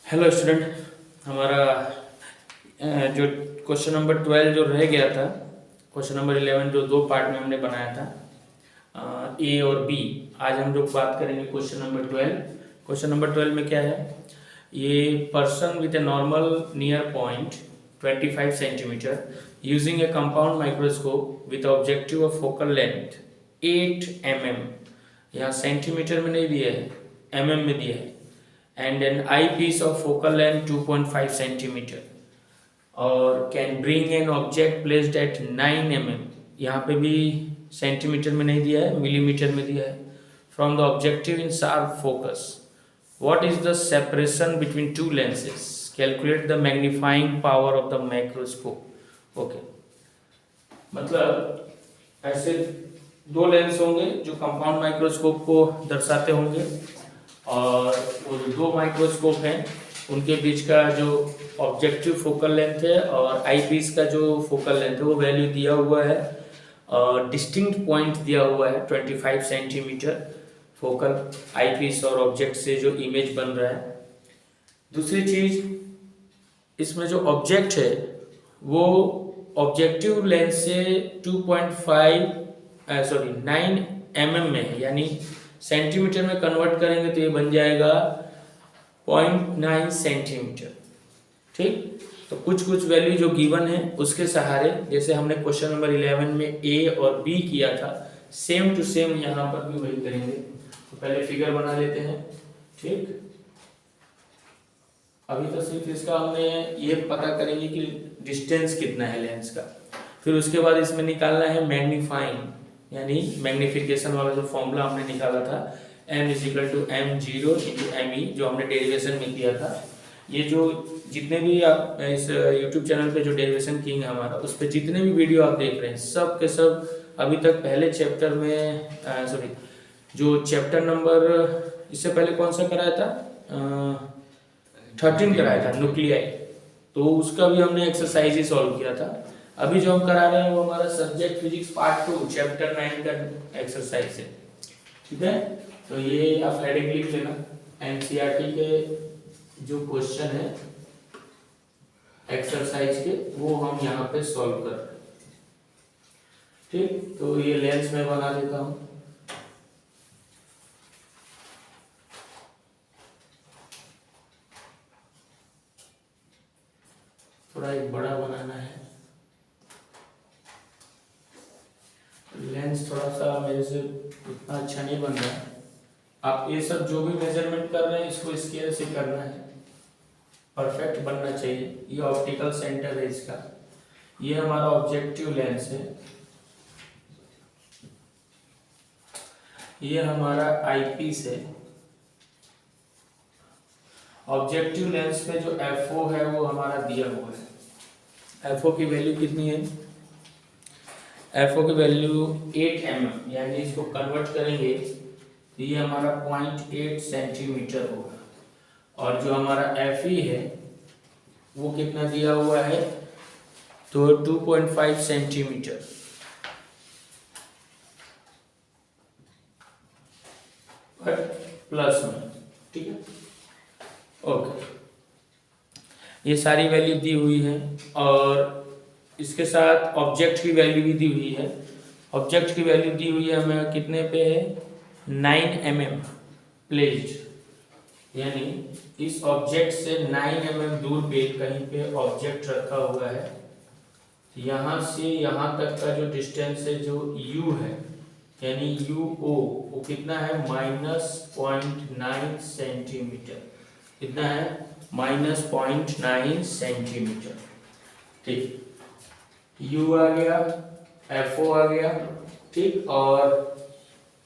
Hello student. हमारा जो question number 12 जो रह गया था, क्वेश्चन नंबर 11 जो दो पार्ट में हमने बनाया था, ए और बी। आज हम लोग बात करेंगे क्वेश्चन नंबर 12। क्वेश्चन नंबर 12 में क्या है, ये person with a normal near point 25 centimetre using A compound microscope with objective of focal length 8 mm। यहाँ सेंटीमीटर में नहीं दिया है, mm में दिया है। and an eyepiece of focal length 2.5 centimeter और can bring an object placed at 9 mm। यहाँ पे भी सेंटीमीटर में नहीं दिया है, मिलीमीटर में दिया है। from the objective in sharp focus, what is the separation between two lenses? calculate the magnifying power of the microscope। okay, मतलब ऐसे दो लेंस होंगे जो कंपाउंड माइक्रोस्कोप को दर्शाते होंगे, और वो जो दो माइक्रोस्कोप हैं उनके बीच का जो ऑब्जेक्टिव फोकल लेंथ है और आई पीस का जो फोकल लेंथ है वो वैल्यू दिया हुआ है, और डिस्टिंक्ट पॉइंट दिया हुआ है 25 सेंटीमीटर फोकल आई पीस और ऑब्जेक्ट से जो इमेज बन रहा है। दूसरी चीज, इसमें जो ऑब्जेक्ट है वो ऑब्जेक्टिव लेंथ से 9 mm में है, यानी सेंटीमीटर में कन्वर्ट करेंगे तो ये बन जाएगा 0.9 सेंटीमीटर। ठीक, तो कुछ वैल्यू जो गिवन है उसके सहारे, जैसे हमने क्वेश्चन नंबर 11 में ए और बी किया था, सेम टू सेम यहाँ पर भी वही करेंगे। तो पहले फिगर बना लेते हैं। ठीक, अभी तो सिर्फ इसका हमने ये पता करेंगे कि डिस्टेंस कितना है लेंस का, फिर उसके बाद इसमें निकालना है मैग्नीफाइंग, यानी मैग्निफिकेशन वाला जो फॉर्मूला हमने निकाला था m = m0 × me, जो हमने डेरिवेशन में किया था। ये जो जितने भी आप इस YouTube चैनल पे जो डेरिवेशन किए हैं हमारा, उस पर जितने भी वीडियो आप देख रहे हैं सब के सब अभी तक पहले चैप्टर में जो चैप्टर नंबर इससे पहले कौन सा कराया था, 13 कराया था, न्यूक्लियाई। तो उसका भी हमने एक्सरसाइज ही सॉल्व किया था। अभी जो हम करा रहे हैं वो हमारा सब्जेक्ट फिजिक्स पार्ट 2 चैप्टर 9 का एक्सरसाइज है। ठीक है, तो ये आप हेडिंग लिख लेना, एनसीईआरटी के जो क्वेश्चन है एक्सरसाइज के वो हम यहाँ पे सॉल्व कर रहे हैं। ठीक, तो ये लेंस में बना देता हूँ। थोड़ा एक बड़ा बनाना है, लेंस थोड़ा सा मेरे से उतना अच्छा नहीं बन रहा है। आप ये सब जो भी मेजरमेंट कर रहे हैं इसको स्केल से करना है, परफेक्ट बनना चाहिए। ये ऑप्टिकल सेंटर है इसका, ये हमारा ऑब्जेक्टिव लेंस है, ये हमारा आईपीस है। ऑब्जेक्टिव लेंस पे जो FO है वो हमारा दिया हुआ है। FO की वैल्यू कितनी है, FO की वैल्यू 8 mm, यानी इसको कन्वर्ट करेंगे तो ये हमारा 0.8 सेंटीमीटर होगा। और जो हमारा FE है वो कितना दिया हुआ है, तो 2.5 सेंटीमीटर। प्लस में, ठीक है, ओके। ये सारी वैल्यू दी हुई है, और इसके साथ ऑब्जेक्ट की वैल्यू भी दी हुई है। ऑब्जेक्ट की वैल्यू दी हुई है हमें कितने पे है, 9 mm प्लेस्ड, यानी इस ऑब्जेक्ट से 9 mm दूर पे कहीं पे ऑब्जेक्ट रखा हुआ है। यहाँ से यहाँ तक का जो डिस्टेंस है, जो U है, यानी UO वो कितना है, -0.9 सेंटीमीटर। कितना है, -0.9 सेंटीमीटर। ठीक, U आ गया, FO आ गया। ठीक, और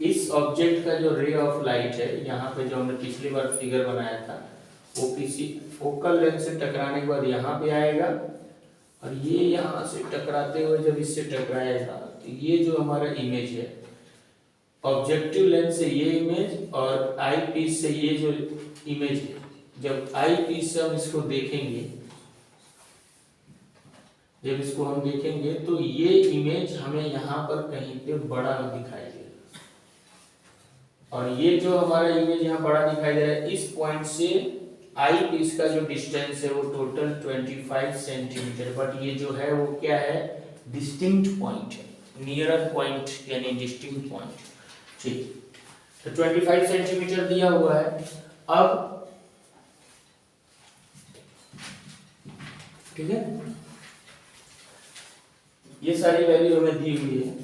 इस ऑब्जेक्ट का जो रे ऑफ लाइट है, यहाँ पे जो हमने पिछली बार फिगर बनाया था, वो किसी फोकल लेंथ से टकराने के बाद यहाँ पे आएगा, और ये यहाँ से टकराते हुए जब इससे टकराएगा तो ये जो हमारा इमेज है, ऑब्जेक्टिव लेंस से ये इमेज और आई पीस से ये जो इमेज है, जब आई पीस से हम इसको देखेंगे, जब इसको हम देखेंगे तो ये इमेज हमें यहाँ पर कहीं पे बड़ा दिखाई देगा, और ये जो हमारा इमेज यहाँ बड़ा दिखाई दे रहा है, इस पॉइंट से आई पीस का जो डिस्टेंस है वो टोटल 25 सेंटीमीटर, बट ये जो है वो क्या है, डिस्टिंक्ट पॉइंट है, नियरर पॉइंट यानी डिस्टिंक्ट पॉइंट। ठीक, तो 25 सेंटीमीटर दिया हुआ है। अब ठीक है, ये सारी वैल्यू हमें दी हुई है।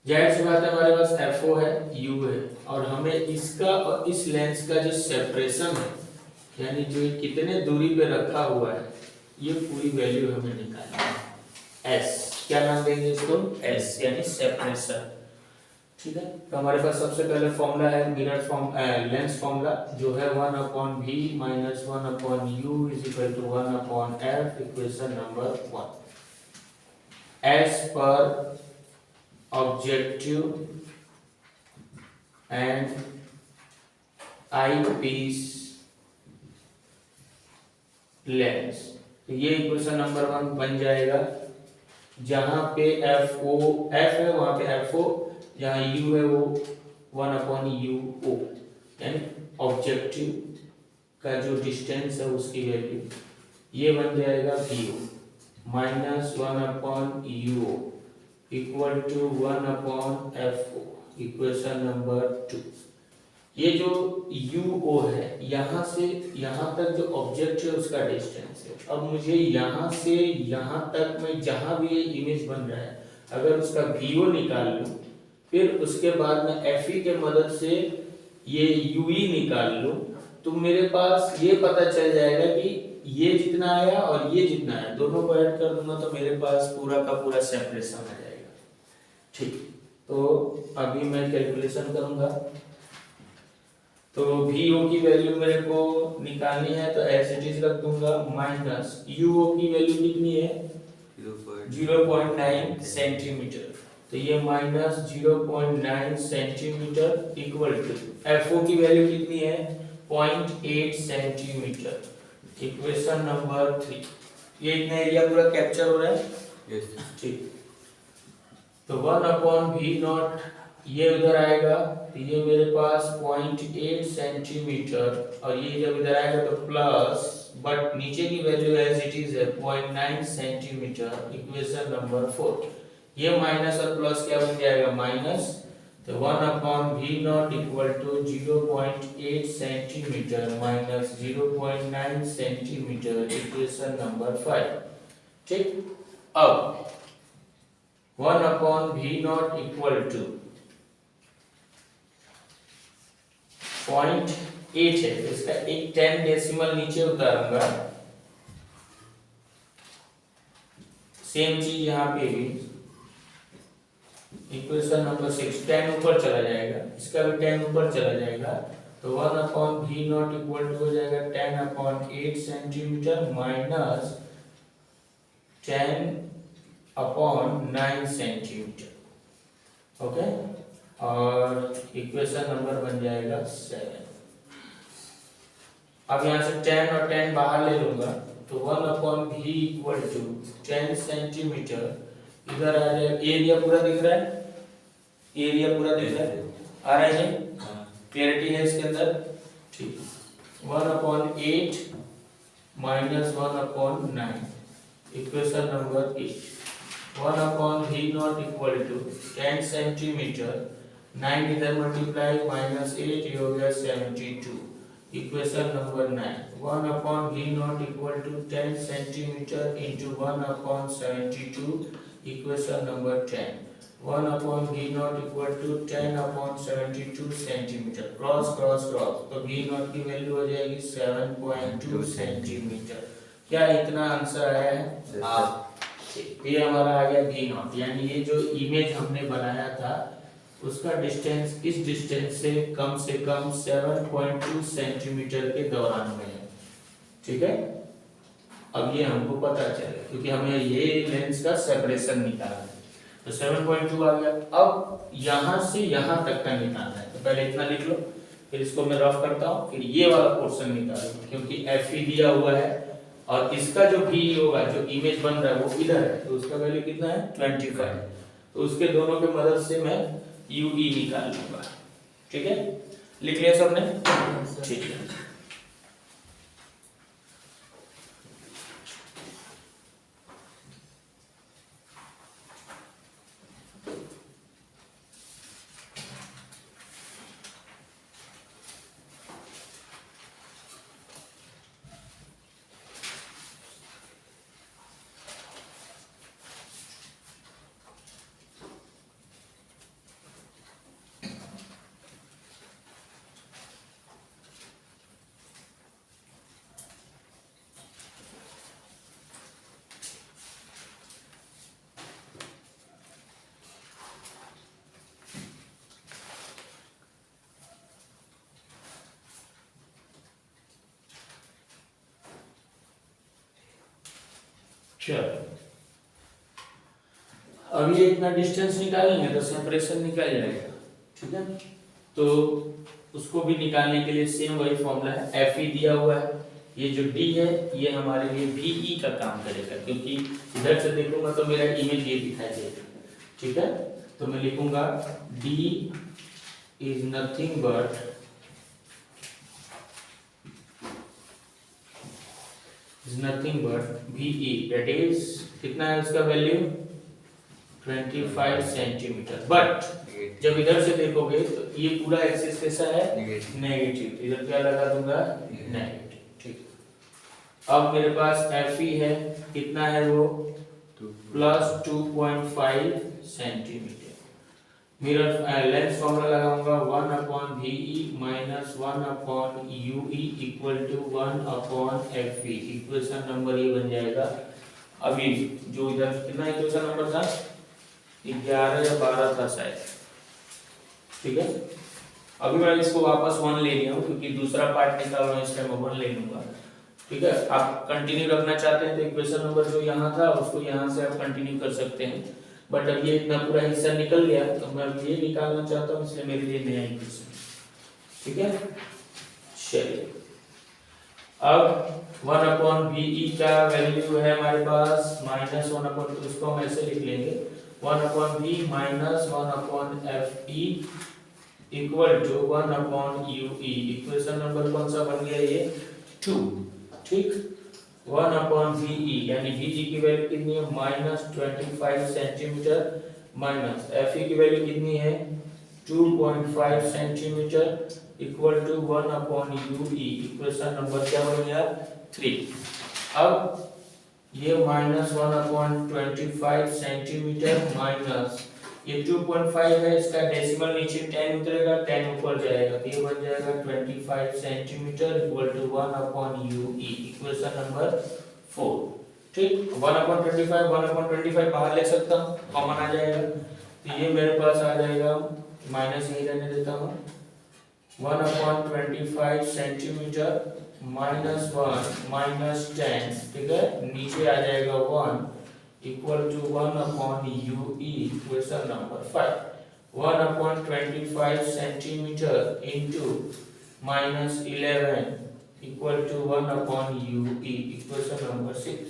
जाहिर सी बात है हमारे पास FO है, U है, और हमें इसका और इस लेंस का जो सेपरेशन है, यानी जो कितने दूरी पे रखा हुआ है, ये पूरी वैल्यू हमें निकालनी है। S क्या नाम देंगे इसको, S यानी सेपरेशन। ठीक है, तो हमारे पास सबसे पहले फॉर्मूला है मिरर लेंस फॉर्मूला, जो है 1/v - 1/u = 1/f, equation number 1। S पर objective and eyepiece लेंस, तो ये इक्वेशन नंबर 1 बन जाएगा। जहां पे FO F है वहां पे FO, जहां U है वो 1/UO, यानी ऑब्जेक्टिव का जो डिस्टेंस है उसकी वैल्यू, ये बन जाएगा VO - 1/UO equal to 1/FO, equation number 2। ये जो UO है, यहाँ से यहाँ तक जो ऑब्जेक्ट है उसका डिस्टेंस है। अब मुझे यहाँ से यहाँ तक में जहाँ भी ये इमेज बन रहा है, अगर उसका VO निकाल लूँ, फिर उसके बाद में FE के मदद से ये UE निकाल लूँ, तो मेरे पास ये पता चल जाएगा कि ये जितना आया और ये जितना है, दोनों को ऐड कर दूंगा तो मेरे पास पूरा का पूरा सेपरेशन आ जाएगा। ठीक, तो अभी मैं कैलकुलेशन करूंगा। तो VO की वैल्यू मेरे को निकालनी है, तो एज इट इज रख दूंगा, माइनस UO की वैल्यू कितनी है 0.9 सेंटीमीटर, तो ये minus 0.9 centimetre equal to FO की वैल्यू कितनी है 0.8 सेंटीमीटर, इक्वेशन नंबर 3। ये इतना एरिया पूरा कैप्चर हो रहा है। यस ठीक, तो 1/V0 ये उधर आएगा, तो ये मेरे पास 0.8 सेंटीमीटर, और ये जब इधर आएगा तो प्लस, बट नीचे की वैल्यू एज इट इज है 0.9 सेंटीमीटर, इक्वेशन नंबर 4। ये माइनस और प्लस क्या बन जाएगा, माइनस, तो 1/V0 equal to 0.8 centimetre minus 0.9 centimetre, equation number 5। ठीक, अब 1/V0 इक्वल टू 0.8 है, इसका एक 10 डेसिमल नीचे उतारूंगा। सेम चीज यहाँ पे भी, इक्वेशन नंबर 6, 10 ऊपर चला जाएगा, इसका भी 10 ऊपर चला जाएगा, तो 1/V0 इक्वल टू हो जाएगा 10/8 सेंटीमीटर माइनस 10/9 सेंटीमीटर। ओके, और इक्वेशन नंबर बन जाएगा 7। अब यहाँ से 10 और 10 बाहर ले लूंगा, तो 1/V इक्वल टू 10 सेंटीमीटर, इधर आ जाए, एरिया पूरा दिख रहा है, एरिया पूरा दिख रहा है, आ रहा है, क्लियरिटी है इसके अंदर। ठीक, 1/8 माइनस 1/9, equation number 8। 1/V0 equal to 10 centimetre, 9 इधर मल्टीप्लाई, माइनस 8, ये हो गया 72, equation number 9। 1/V0 equal to 10 centimetre into 1/72, equation number 10। 1/V0 equal to 10/72 centimetre, cross cross cross, तो V0 की वैल्यू हो जाएगी 7.2 सेंटीमीटर। क्या इतना आंसर आया है? हाँ, ये हमारा आ गया V0, यानी ये जो इमेज हमने बनाया था उसका डिस्टेंस इस डिस्टेंस से कम 7.2 सेंटीमीटर के दौरान में है। ठीक है, अब ये हमको पता चले क्योंकि हमें ये लेंस का सेपरेशन निकालना है, तो 7.2 आ गया। अब यहाँ से यहाँ तक का निकालना है, तो पहले इतना लिख लो, फिर इसको मैं रफ करता हूँ, फिर ये वाला पोर्शन निकालूंगा क्योंकि FE दिया हुआ है और इसका जो भी होगा, जो इमेज बन रहा है वो इधर है, तो उसका वैल्यू कितना है 25, तो उसके दोनों की मदद से मैं UE निकाल लूंगा। ठीक है, लिख लिया सबने? ठीक है। चलो अब ये इतना डिस्टेंस निकालेंगे तो सेपरेशन निकल जाएगा, ठीक है। तो उसको भी निकालने के लिए सेम वही फॉर्मूला है, एफ ई दिया हुआ है, ये जो डी है ये हमारे लिए भी ई का काम करेगा, क्योंकि इधर से देखूंगा तो मेरा इमेज ये दिखाई देगा, ठीक है। तो मैं लिखूंगा डी इज नथिंग बट भी ई, दैट इज कितना है उसका वैल्यू 25 सेंटीमीटर। बट जब इधर से देखोगे तो ये पूरा एक्सिस कैसा है, नेगेटिव, इधर क्या लगा दूंगा, नेगेटिव, ठीक। अब मेरे पास एफ ई है, कितना है वो, प्लस 2.5 सेंटीमीटर। मेरा लेंथ फॉर्मूला लगाऊंगा 1/VE minus 1/UE equal to 1/FE। Equation number ये बन जाएगा। अभी जो इधर कितना इक्वेशन नंबर था, 11 या 12 था शायद, ठीक है। अभी मैं इसको वापस 1 ले लिया हूँ, क्योंकि दूसरा पार्ट निकाल रहा हूँ, इस टाइम 1 ले लूंगा, ठीक है। आप कंटिन्यू रखना चाहते हैं तो इक्वेशन नंबर जो यहाँ था उसको यहाँ से आप कंटिन्यू कर सकते हैं, बट अब ये इतना पूरा हिस्सा निकल गया तो मैं ये निकालना चाहता हूँ, इसलिए मेरे लिए नया इक्वेशन, ठीक है। चलिए अब 1/VE का वैल्यू है हमारे पास माइनस 1/2, उसको हम ऐसे लिख लेंगे 1/V minus 1/FE equal to 1/UE। Equation number कौन सा बन गया, ये 2, ठीक। 1/VE यानी VE की वैल्यू कितनी है, माइनस 25 सेंटीमीटर, माइनस FE की वैल्यू कितनी है 2.5 centimetre equal to 1/UE। Equation number क्या बन गया, 3। अब ये माइनस 1/25 सेंटीमीटर माइनस ये 2.5 है, इसका डेसिमल नीचे 10 उतरेगा, 10 ऊपर जाएगा तो ये बन जाएगा 25 centimetre equal to 1/UE। Equation number 4, ठीक। 1/25 बाहर ले सकता हूँ, कॉमन आ जाएगा, तो ये मेरे पास आ जाएगा, माइनस यही रहने देता हूँ, 1/25 सेंटीमीटर माइनस 1 माइनस 10, ठीक है, नीचे आ जाएगा 1 equal to 1/UE। Equation number 5 1/25 centimetre into minus 11 equal to 1/UE। Equation number 6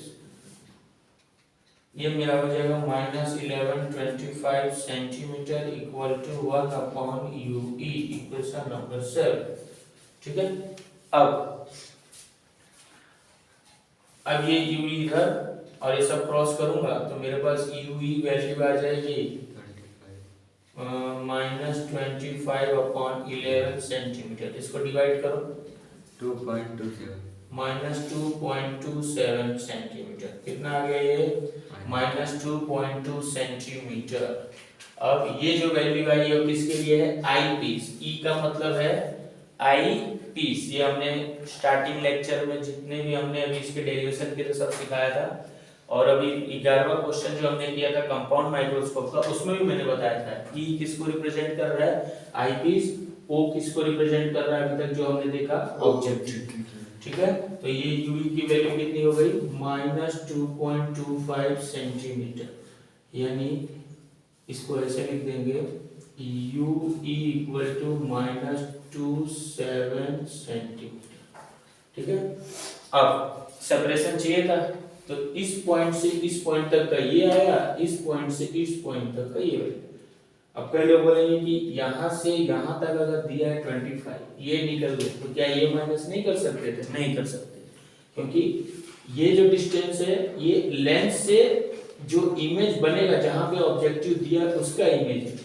ये मेरा हो जाएगा minus 11/25 centimetre equal to 1/UE। Equation number 7, ठीक है। अब ये UE इधर और ये सब क्रॉस करूंगा तो मेरे पास UE वैल्यू आ जाएगी माइनस 25/11 सेंटीमीटर। इसको डिवाइड करो 2.27 माइनस 2.27 सेंटीमीटर, कितना आ गया ये माइनस 2.2 सेंटीमीटर। अब ये जो वैल्यू आई है वो किसके लिए है, आई पीस। ई का मतलब है आई पीस, ये हमने स्टार्टिंग लेक्चर में जितने भी हमने अभी इसके डेरिवेशन के लिए सब सिखाया था, और अभी 11वां क्वेश्चन जो हमने किया था कंपाउंड माइक्रोस्कोप का, उसमें भी मैंने बताया था ई किसको रिप्रेजेंट कर रहा है, आई पीस, ओ किसको रिप्रेजेंट कर रहा है अभी तक जो हमने देखा, ऑब्जेक्ट, ठीक है। तो ये यूई की वैल्यू कितनी हो गई, माइनस 2.25 सेंटीमीटर, यानी इसको ऐसे लिख देंगे U E equal to minus 27 centimetre, ठीक है। अब सेपरेशन चाहिए था तो इस पॉइंट से इस पॉइंट तक का ये आया, इस पॉइंट से इस पॉइंट तक का ये आया। अब कई लोग बोलेंगे कि यहाँ से यहाँ तक अगर दिया है 25, ये निकल गए तो क्या ये माइनस नहीं कर सकते थे, नहीं कर सकते, क्योंकि ये जो डिस्टेंस है ये लेंस से जो इमेज बनेगा जहां पे ऑब्जेक्टिव दिया उसका इमेज है,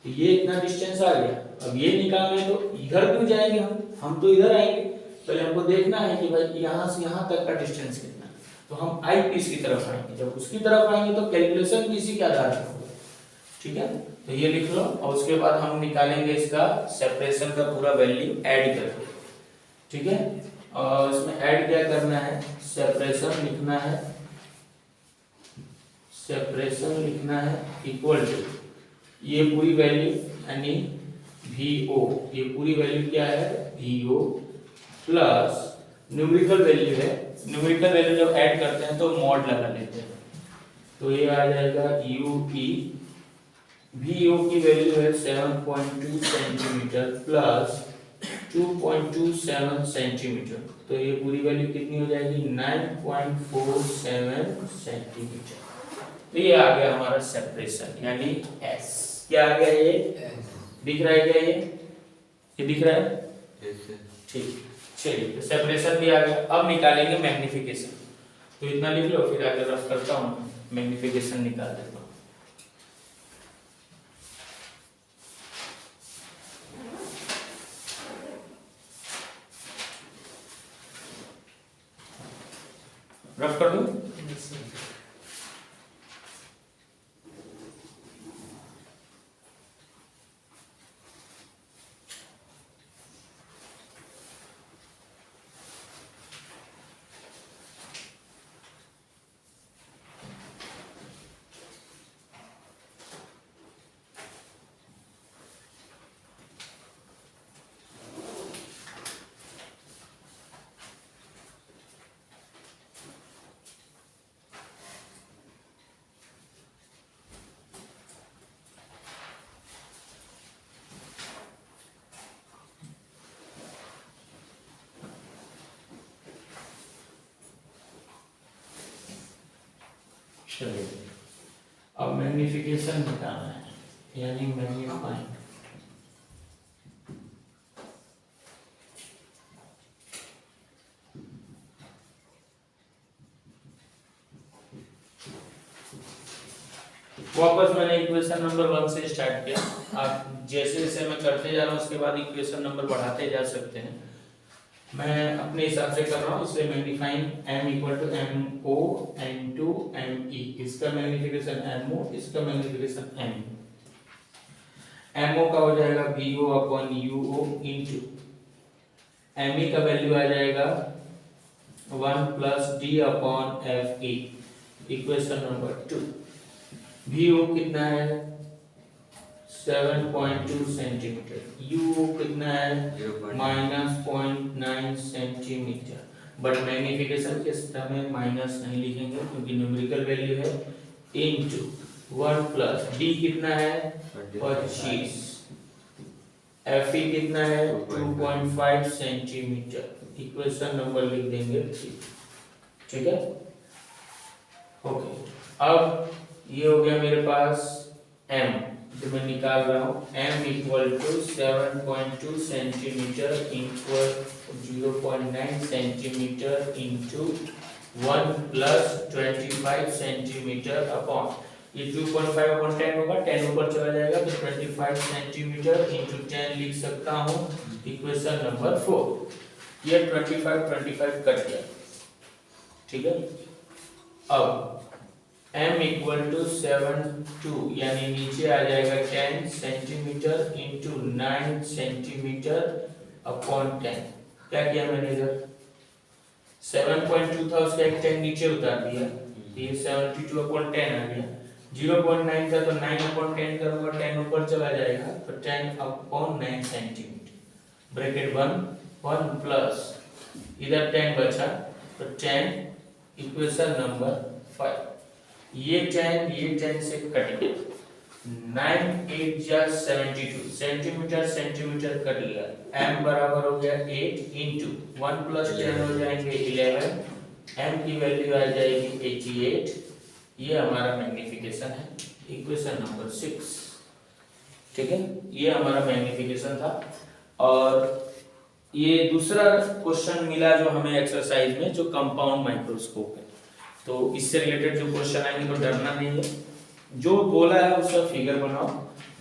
तो ये इतना डिस्टेंस आ गया। अब ये निकालना है तो इधर क्यों जाएंगे हम तो इधर आएंगे, पहले हमको देखना है कि भाई यहाँ से यहाँ तक का डिस्टेंस कितना है, तो हम आई पीस की तरफ आएंगे। जब उसकी तरफ आएंगे तो कैलकुलेशन भी इसी के आधार पर होगा, ठीक है। तो ये लिख लो और उसके बाद हम निकालेंगे इसका सेपरेशन का पूरा वैल्यू ऐड करके, ठीक है। और इसमें ऐड क्या करना है, सेपरेशन लिखना है, सेपरेशन लिखना है इक्वल टू ये पूरी वैल्यू यानी VO, ये पूरी वैल्यू क्या है VO प्लस न्यूमेरिकल वैल्यू है, न्यूमेरिकल वैल्यू जब ऐड करते हैं तो मॉड लगा लेते हैं, तो ये आ जाएगा यू ई वी यू की वैल्यू है 7.2 सेंटीमीटर प्लस 2.27 सेंटीमीटर, तो ये पूरी वैल्यू कितनी हो जाएगी 9.47 सेंटीमीटर। तो ये आ गया हमारा सेपरेशन यानी एस। क्या आ गया ये दिख रहा है क्या ये दिख रहा है? ठीक, चलिए तो सेपरेशन भी आ गया। अब निकालेंगे मैग्निफिकेशन, तो इतना लिख लो फिर आगे रफ करता हूँ, मैग्निफिकेशन निकाल देता हूँ। रफ कर दूं? चलिए अब मैग्निफिकेशन निकालना है यानी मैग्नीफाइंग। वापस मैंने इक्वेशन नंबर 1 से स्टार्ट किया, आप जैसे जैसे मैं करते जा रहा हूँ उसके बाद इक्वेशन नंबर बढ़ाते जा सकते हैं, मैं अपने हिसाब से कर रहा हूँ। इसलिए magnifying m equal to M O into M E, इसका मैग्निफिकेशन एम ओ, इसका मैग्निफिकेशन एम ओ का हो जाएगा V O upon U O into M E का वैल्यू आ जाएगा 1 plus D upon F E. Equation number 2 V O कितना है 7.2 सेंटीमीटर, यू कितना है -0.9 सेंटीमीटर, बट मैग्निफिकेशन के स्टेप में माइनस नहीं लिखेंगे क्योंकि न्यूमेरिकल वैल्यू है, इनटू 1 प्लस डी कितना है 25, एफ ई कितना है 2.5 सेंटीमीटर। इक्वेशन नंबर लिख देंगे 3, ठीक है। ओके, अब ये हो गया मेरे पास m, जो मैं निकाल रहा हूँ m equal to 7.2 centimetre equal 0.9 centimetre into 1 plus 25 centimetre upon ये 2.5 अपॉन 10 होगा, 10 ऊपर चला जाएगा तो 25 सेंटीमीटर इंटू 10 लिख सकता हूँ। इक्वेशन नंबर 4, ये 25 कट गया, ठीक है। अब m इक्वल टू 7.2 यानी नीचे आ जाएगा 10 सेंटीमीटर इंटू 9 सेंटीमीटर अपॉन 10। क्या किया मैंने इधर 7.2 था उसका एक 10 नीचे उतार दिया, ये 72 अपॉन 10 आ गया। 0.9 था तो 9 अपॉन 10 करूंगा, 10 ऊपर चला जाएगा तो 10 अपॉन 9 सेंटीमीटर, ब्रैकेट 1 प्लस इधर 10 बचा तो 10। इक्वेशन नंबर 5, ये 10 से कट गया, 9 8 जा 72 सेंटीमीटर सेंटीमीटर कट गया, m बराबर हो गया 8 इंटू 1 प्लस 10 हो जाएंगे 11, m की वैल्यू आ जाएगी 88। ये हमारा मैग्निफिकेशन है, इक्वेशन नंबर 6, ठीक है। ये हमारा मैग्निफिकेशन था। और ये दूसरा क्वेश्चन मिला जो हमें एक्सरसाइज में, जो कंपाउंड माइक्रोस्कोप है, तो इससे रिलेटेड जो क्वेश्चन आएंगे तो डरना नहीं है, जो बोला है उसका फिगर बनाओ,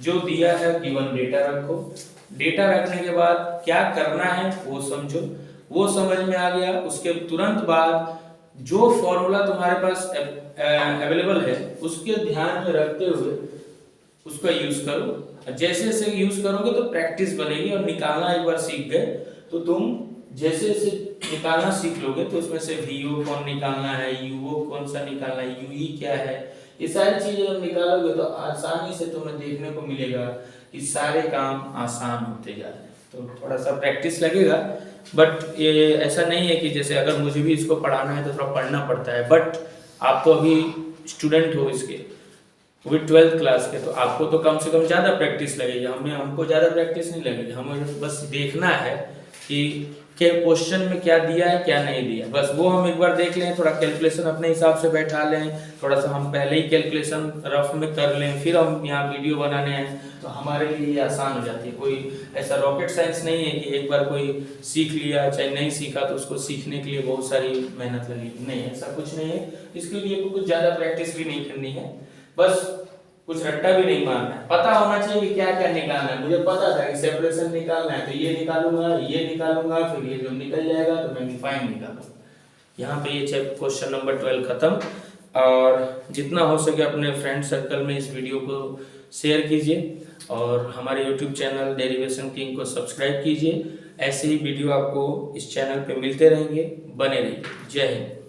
जो दिया है गिवन डेटा रखो, डेटा रखने के बाद क्या करना है वो समझो, वो समझ में आ गया उसके तुरंत बाद जो फॉर्मूला तुम्हारे पास अवेलेबल है उसके ध्यान में रखते हुए उसका यूज करो। जैसे जैसे यूज करोगे तो प्रैक्टिस बनेगी और निकालना एक बार सीख गए तो तुम जैसे जैसे निकालना सीख लोगे तो उसमें से VO कौन निकालना है, UO कौन सा निकालना है, UE क्या है, ये सारी चीजें जब निकालोगे तो आसानी से तुम्हें देखने को मिलेगा कि सारे काम आसान होते जा रहे हैं। तो थोड़ा सा प्रैक्टिस लगेगा बट ये ऐसा नहीं है कि जैसे अगर मुझे भी इसको पढ़ाना है तो थोड़ा पढ़ना पड़ता है, बट आप तो अभी स्टूडेंट हो इसके, वो भी 12th क्लास के, तो आपको तो कम से कम ज़्यादा प्रैक्टिस लगेगी, हमको ज़्यादा प्रैक्टिस नहीं लगेगी। हमें बस देखना है कि क्वेश्चन में क्या दिया है क्या नहीं दिया, बस वो हम एक बार देख लें, थोड़ा कैलकुलेशन अपने हिसाब से बैठा लें, थोड़ा सा हम पहले ही कैलकुलेशन रफ में कर लें, फिर हम यहाँ वीडियो बनाने हैं तो हमारे लिए ये आसान हो जाती है। कोई ऐसा रॉकेट साइंस नहीं है कि एक बार कोई सीख लिया चाहे नहीं सीखा तो उसको सीखने के लिए बहुत सारी मेहनत लगेगी, नहीं, ऐसा कुछ नहीं है। इसके लिए कुछ ज़्यादा प्रैक्टिस भी नहीं करनी है, बस कुछ रट्टा भी नहीं मारना है, पता होना चाहिए कि क्या क्या निकालना है। मुझे पता था कि सेपरेशन निकालना है तो ये निकालूंगा, फिर ये जो निकल जाएगा तो मैग्नीफाइंग निकालूंगा। यहाँ पे ये क्वेश्चन नंबर 12 खत्म। और जितना हो सके अपने फ्रेंड सर्कल में इस वीडियो को शेयर कीजिए और हमारे यूट्यूब चैनल डेरिवेशन किंग को सब्सक्राइब कीजिए। ऐसे ही वीडियो आपको इस चैनल पे मिलते रहेंगे, बने रहिए। जय हिंद।